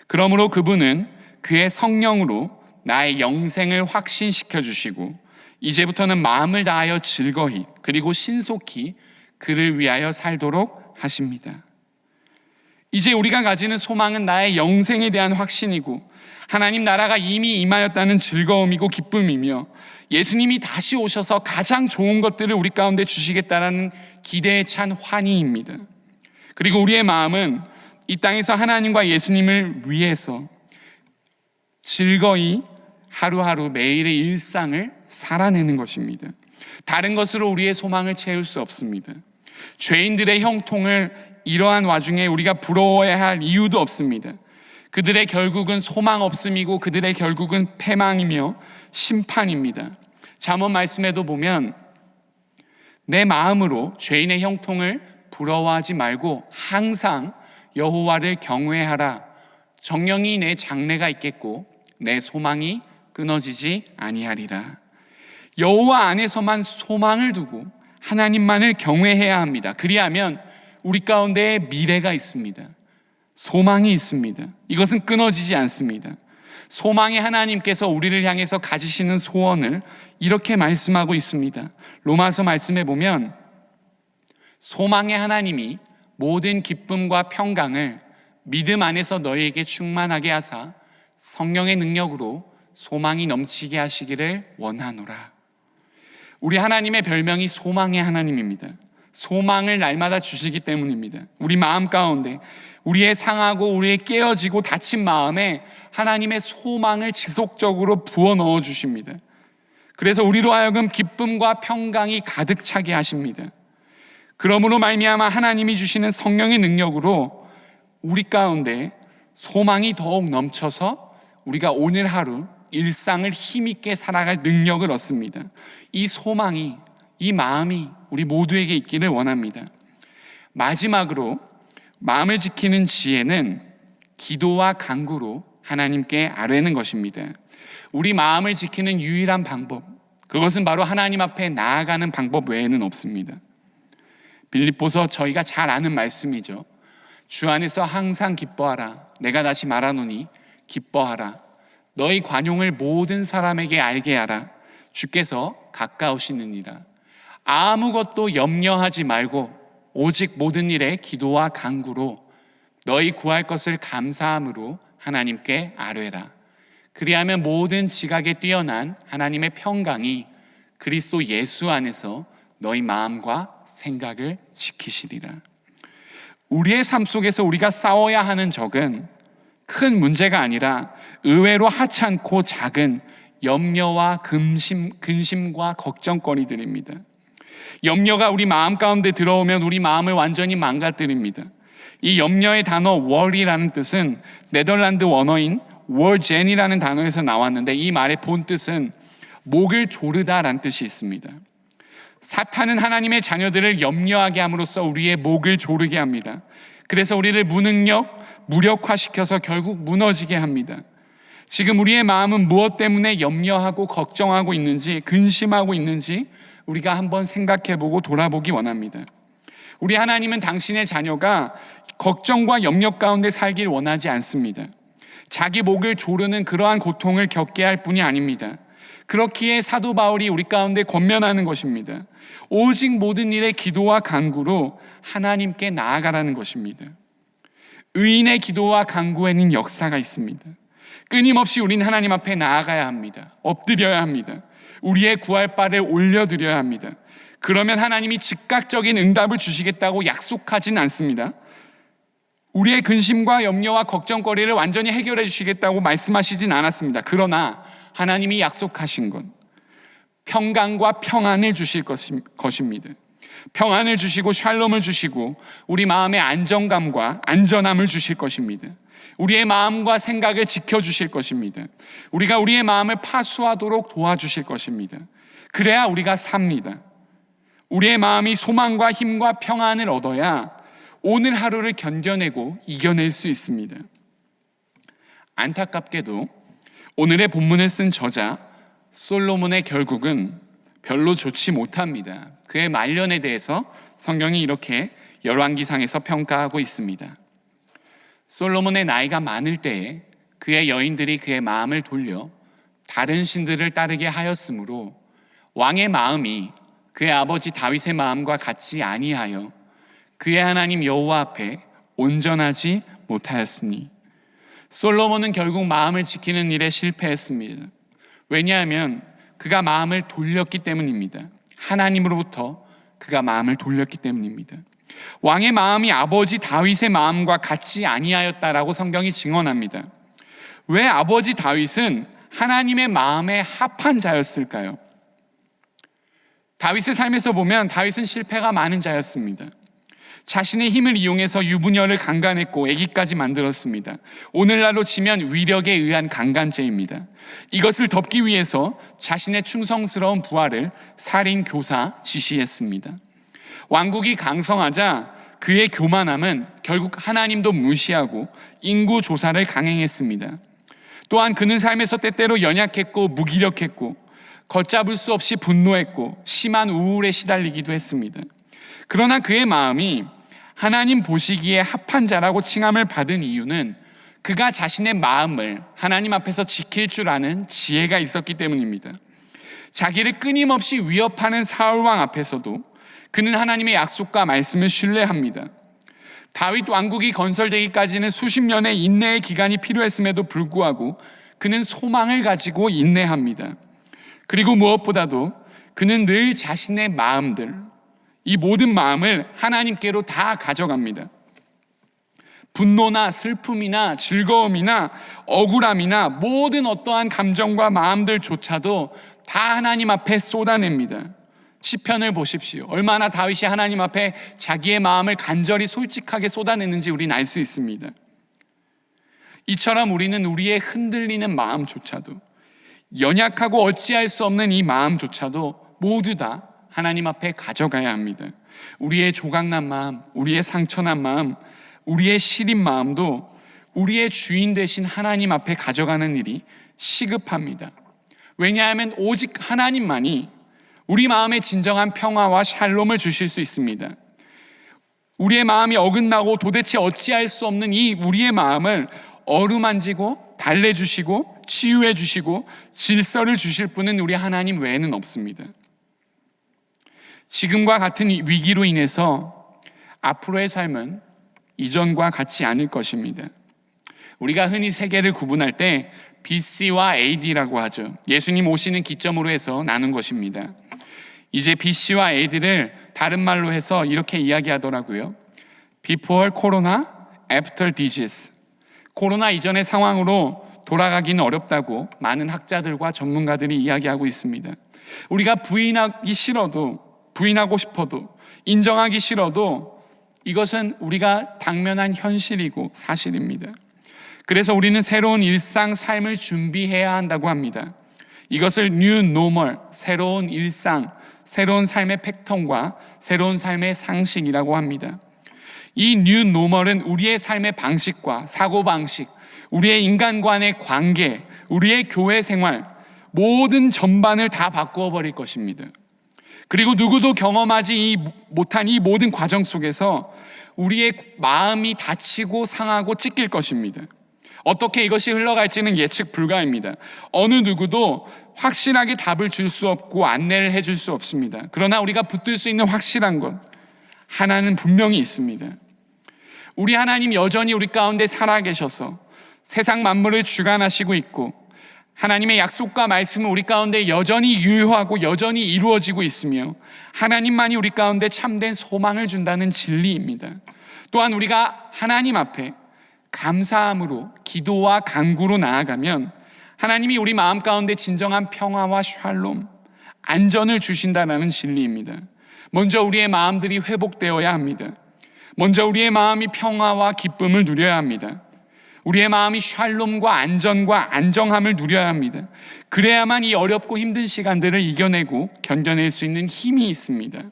그러므로 그분은 그의 성령으로 나의 영생을 확신시켜 주시고 이제부터는 마음을 다하여 즐거이 그리고 신속히 그를 위하여 살도록 하십니다. 이제 우리가 가지는 소망은 나의 영생에 대한 확신이고 하나님 나라가 이미 임하였다는 즐거움이고 기쁨이며 예수님이 다시 오셔서 가장 좋은 것들을 우리 가운데 주시겠다라는 기대에 찬 환희입니다. 그리고 우리의 마음은 이 땅에서 하나님과 예수님을 위해서 즐거이 하루하루 매일의 일상을 살아내는 것입니다. 다른 것으로 우리의 소망을 채울 수 없습니다. 죄인들의 형통을 이러한 와중에 우리가 부러워해야 할 이유도 없습니다. 그들의 결국은 소망 없음이고 그들의 결국은 패망이며 심판입니다. 잠언 말씀에도 보면 내 마음으로 죄인의 형통을 부러워하지 말고 항상 여호와를 경외하라. 정령이 내 장래가 있겠고 내 소망이 끊어지지 아니하리라. 여호와 안에서만 소망을 두고 하나님만을 경외해야 합니다. 그리하면 우리 가운데 미래가 있습니다. 소망이 있습니다. 이것은 끊어지지 않습니다. 소망의 하나님께서 우리를 향해서 가지시는 소원을 이렇게 말씀하고 있습니다. 로마서 말씀에 보면 소망의 하나님이 모든 기쁨과 평강을 믿음 안에서 너희에게 충만하게 하사 성령의 능력으로 소망이 넘치게 하시기를 원하노라. 우리 하나님의 별명이 소망의 하나님입니다. 소망을 날마다 주시기 때문입니다. 우리 마음 가운데 우리의 상하고 우리의 깨어지고 다친 마음에 하나님의 소망을 지속적으로 부어 넣어 주십니다. 그래서 우리로 하여금 기쁨과 평강이 가득 차게 하십니다. 그러므로 말미암아 하나님이 주시는 성령의 능력으로 우리 가운데 소망이 더욱 넘쳐서 우리가 오늘 하루 일상을 힘있게 살아갈 능력을 얻습니다. 이 소망이, 이 마음이 우리 모두에게 있기를 원합니다. 마지막으로 마음을 지키는 지혜는 기도와 간구로 하나님께 아뢰는 것입니다. 우리 마음을 지키는 유일한 방법, 그것은 바로 하나님 앞에 나아가는 방법 외에는 없습니다. 빌립보서 저희가 잘 아는 말씀이죠. 주 안에서 항상 기뻐하라. 내가 다시 말하노니 기뻐하라. 너희 관용을 모든 사람에게 알게 하라. 주께서 가까우시느니라. 아무것도 염려하지 말고 오직 모든 일에 기도와 간구로 너희 구할 것을 감사함으로 하나님께 아뢰라. 그리하면 모든 지각에 뛰어난 하나님의 평강이 그리스도 예수 안에서 너희 마음과 생각을 지키시리라. 우리의 삶 속에서 우리가 싸워야 하는 적은 큰 문제가 아니라 의외로 하찮고 작은 염려와 근심과 걱정거리들입니다. 염려가 우리 마음 가운데 들어오면 우리 마음을 완전히 망가뜨립니다. 이 염려의 단어 worry라는 뜻은 네덜란드 원어인 월젠이라는 단어에서 나왔는데, 이 말의 본 뜻은 목을 조르다라는 뜻이 있습니다. 사탄은 하나님의 자녀들을 염려하게 함으로써 우리의 목을 조르게 합니다. 그래서 우리를 무력화시켜서 결국 무너지게 합니다. 지금 우리의 마음은 무엇 때문에 염려하고 걱정하고 있는지, 근심하고 있는지 우리가 한번 생각해보고 돌아보기 원합니다. 우리 하나님은 당신의 자녀가 걱정과 염려 가운데 살길 원하지 않습니다. 자기 목을 조르는 그러한 고통을 겪게 할 뿐이 아닙니다. 그렇기에 사도 바울이 우리 가운데 권면하는 것입니다. 오직 모든 일에 기도와 간구로 하나님께 나아가라는 것입니다. 의인의 기도와 간구에는 역사가 있습니다. 끊임없이 우린 하나님 앞에 나아가야 합니다. 엎드려야 합니다. 우리의 구할 바를 올려드려야 합니다. 그러면 하나님이 즉각적인 응답을 주시겠다고 약속하진 않습니다. 우리의 근심과 염려와 걱정거리를 완전히 해결해 주시겠다고 말씀하시진 않았습니다. 그러나 하나님이 약속하신 건 평강과 평안을 주실 것입니다. 평안을 주시고 샬롬을 주시고 우리 마음의 안정감과 안전함을 주실 것입니다. 우리의 마음과 생각을 지켜주실 것입니다. 우리가 우리의 마음을 파수하도록 도와주실 것입니다. 그래야 우리가 삽니다. 우리의 마음이 소망과 힘과 평안을 얻어야 오늘 하루를 견뎌내고 이겨낼 수 있습니다. 안타깝게도 오늘의 본문을 쓴 저자 솔로몬의 결국은 별로 좋지 못합니다. 그의 말년에 대해서 성경이 이렇게 열왕기상에서 평가하고 있습니다. 솔로몬의 나이가 많을 때에 그의 여인들이 그의 마음을 돌려 다른 신들을 따르게 하였으므로 왕의 마음이 그의 아버지 다윗의 마음과 같지 아니하여 그의 하나님 여호와 앞에 온전하지 못하였으니 솔로몬은 결국 마음을 지키는 일에 실패했습니다. 왜냐하면 그가 마음을 돌렸기 때문입니다. 하나님으로부터 그가 마음을 돌렸기 때문입니다. 왕의 마음이 아버지 다윗의 마음과 같지 아니하였다라고 성경이 증언합니다. 왜 아버지 다윗은 하나님의 마음에 합한 자였을까요? 다윗의 삶에서 보면 다윗은 실패가 많은 자였습니다. 자신의 힘을 이용해서 유부녀를 강간했고 아기까지 만들었습니다. 오늘날로 치면 위력에 의한 강간죄입니다. 이것을 덮기 위해서 자신의 충성스러운 부하를 살인, 교사, 지시했습니다. 왕국이 강성하자 그의 교만함은 결국 하나님도 무시하고 인구 조사를 강행했습니다. 또한 그는 삶에서 때때로 연약했고 무기력했고 걷잡을 수 없이 분노했고 심한 우울에 시달리기도 했습니다. 그러나 그의 마음이 하나님 보시기에 합한 자라고 칭함을 받은 이유는 그가 자신의 마음을 하나님 앞에서 지킬 줄 아는 지혜가 있었기 때문입니다. 자기를 끊임없이 위협하는 사울왕 앞에서도 그는 하나님의 약속과 말씀을 신뢰합니다. 다윗 왕국이 건설되기까지는 수십 년의 인내의 기간이 필요했음에도 불구하고 그는 소망을 가지고 인내합니다. 그리고 무엇보다도 그는 늘 자신의 마음들, 이 모든 마음을 하나님께로 다 가져갑니다. 분노나 슬픔이나 즐거움이나 억울함이나 모든 어떠한 감정과 마음들조차도 다 하나님 앞에 쏟아냅니다. 시편을 보십시오. 얼마나 다윗이 하나님 앞에 자기의 마음을 간절히 솔직하게 쏟아내는지 우리는 알 수 있습니다. 이처럼 우리는 우리의 흔들리는 마음조차도, 연약하고 어찌할 수 없는 이 마음조차도 모두 다 하나님 앞에 가져가야 합니다. 우리의 조각난 마음, 우리의 상처난 마음, 우리의 시린 마음도 우리의 주인 되신 하나님 앞에 가져가는 일이 시급합니다. 왜냐하면 오직 하나님만이 우리 마음에 진정한 평화와 샬롬을 주실 수 있습니다. 우리의 마음이 어긋나고 도대체 어찌할 수 없는 이 우리의 마음을 어루만지고 달래주시고 치유해 주시고 질서를 주실 분은 우리 하나님 외에는 없습니다. 지금과 같은 위기로 인해서 앞으로의 삶은 이전과 같지 않을 것입니다. 우리가 흔히 세계를 구분할 때 BC와 AD라고 하죠. 예수님 오시는 기점으로 해서 나눈 것입니다. 이제 BC와 AD를 다른 말로 해서 이렇게 이야기하더라고요. Before Corona, After Disease. 코로나 이전의 상황으로 돌아가기는 어렵다고 많은 학자들과 전문가들이 이야기하고 있습니다. 우리가 부인하기 싫어도, 부인하고 싶어도, 인정하기 싫어도 이것은 우리가 당면한 현실이고 사실입니다. 그래서 우리는 새로운 일상 삶을 준비해야 한다고 합니다. 이것을 New Normal, 새로운 일상, 새로운 삶의 패턴과 새로운 삶의 상식이라고 합니다. 이 New Normal은 우리의 삶의 방식과 사고방식, 우리의 인간과의 관계, 우리의 교회 생활, 모든 전반을 다 바꾸어 버릴 것입니다. 그리고 누구도 경험하지 못한 이 모든 과정 속에서 우리의 마음이 다치고 상하고 찢길 것입니다. 어떻게 이것이 흘러갈지는 예측 불가입니다. 어느 누구도 확실하게 답을 줄 수 없고 안내를 해줄 수 없습니다. 그러나 우리가 붙들 수 있는 확실한 것 하나는 분명히 있습니다. 우리 하나님 여전히 우리 가운데 살아계셔서 세상 만물을 주관하시고 있고 하나님의 약속과 말씀은 우리 가운데 여전히 유효하고 여전히 이루어지고 있으며 하나님만이 우리 가운데 참된 소망을 준다는 진리입니다. 또한 우리가 하나님 앞에 감사함으로 기도와 간구로 나아가면 하나님이 우리 마음 가운데 진정한 평화와 샬롬, 안전을 주신다는 진리입니다. 먼저 우리의 마음들이 회복되어야 합니다. 먼저 우리의 마음이 평화와 기쁨을 누려야 합니다. 우리의 마음이 샬롬과 안전과 안정함을 누려야 합니다. 그래야만 이 어렵고 힘든 시간들을 이겨내고 견뎌낼 수 있는 힘이 있습니다.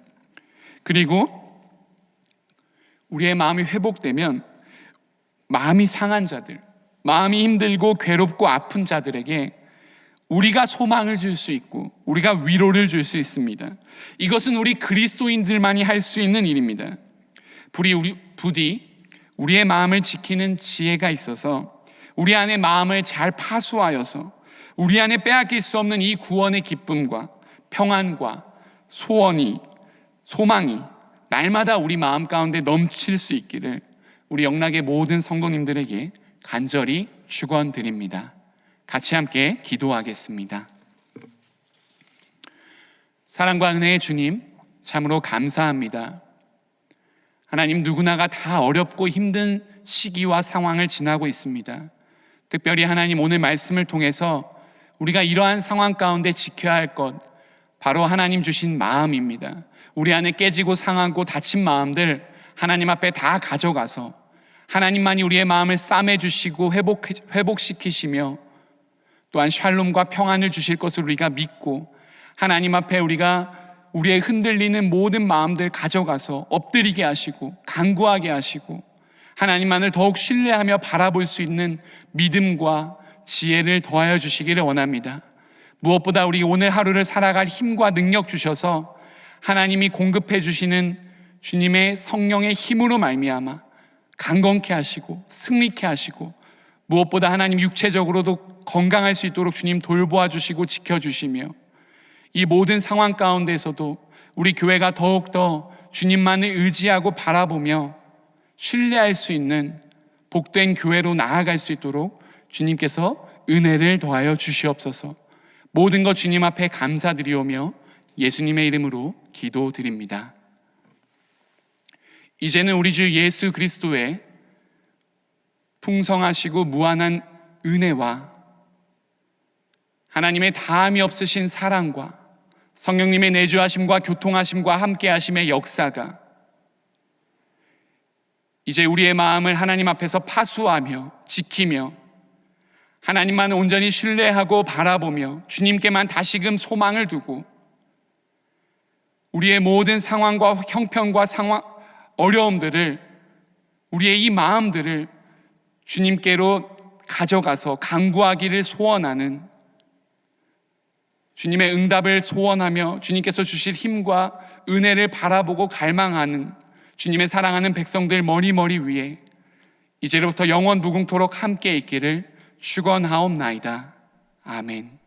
그리고 우리의 마음이 회복되면 마음이 상한 자들, 마음이 힘들고 괴롭고 아픈 자들에게 우리가 소망을 줄 수 있고 우리가 위로를 줄 수 있습니다. 이것은 우리 그리스도인들만이 할 수 있는 일입니다. 부디 우리의 마음을 지키는 지혜가 있어서 우리 안에 마음을 잘 파수하여서 우리 안에 빼앗길 수 없는 이 구원의 기쁨과 평안과 소망이 날마다 우리 마음 가운데 넘칠 수 있기를 우리 영락의 모든 성도님들에게 간절히 축원드립니다. 같이 함께 기도하겠습니다. 사랑과 은혜의 주님, 참으로 감사합니다. 하나님, 누구나가 다 어렵고 힘든 시기와 상황을 지나고 있습니다. 특별히 하나님, 오늘 말씀을 통해서 우리가 이러한 상황 가운데 지켜야 할 것, 바로 하나님 주신 마음입니다. 우리 안에 깨지고 상하고 다친 마음들 하나님 앞에 다 가져가서 하나님만이 우리의 마음을 싸매주시고 회복시키시며 또한 샬롬과 평안을 주실 것을 우리가 믿고 하나님 앞에 우리의 흔들리는 모든 마음들 가져가서 엎드리게 하시고 간구하게 하시고 하나님만을 더욱 신뢰하며 바라볼 수 있는 믿음과 지혜를 더하여 주시기를 원합니다. 무엇보다 우리 오늘 하루를 살아갈 힘과 능력 주셔서 하나님이 공급해 주시는 주님의 성령의 힘으로 말미암아 강건케 하시고 승리케 하시고 무엇보다 하나님 육체적으로도 건강할 수 있도록 주님 돌보아 주시고 지켜주시며 이 모든 상황 가운데서도 우리 교회가 더욱더 주님만을 의지하고 바라보며 신뢰할 수 있는 복된 교회로 나아갈 수 있도록 주님께서 은혜를 더하여 주시옵소서. 모든 것 주님 앞에 감사드리오며 예수님의 이름으로 기도드립니다. 이제는 우리 주 예수 그리스도의 풍성하시고 무한한 은혜와 하나님의 다함이 없으신 사랑과 성령님의 내주하심과 교통하심과 함께하심의 역사가 이제 우리의 마음을 하나님 앞에서 파수하며 지키며 하나님만 온전히 신뢰하고 바라보며 주님께만 다시금 소망을 두고 우리의 모든 상황과 형편과 어려움들을 우리의 이 마음들을 주님께로 가져가서 간구하기를 소원하는 주님의 응답을 소원하며 주님께서 주실 힘과 은혜를 바라보고 갈망하는 주님의 사랑하는 백성들 머리 위에 이제로부터 영원 무궁토록 함께 있기를 축원하옵나이다. 아멘.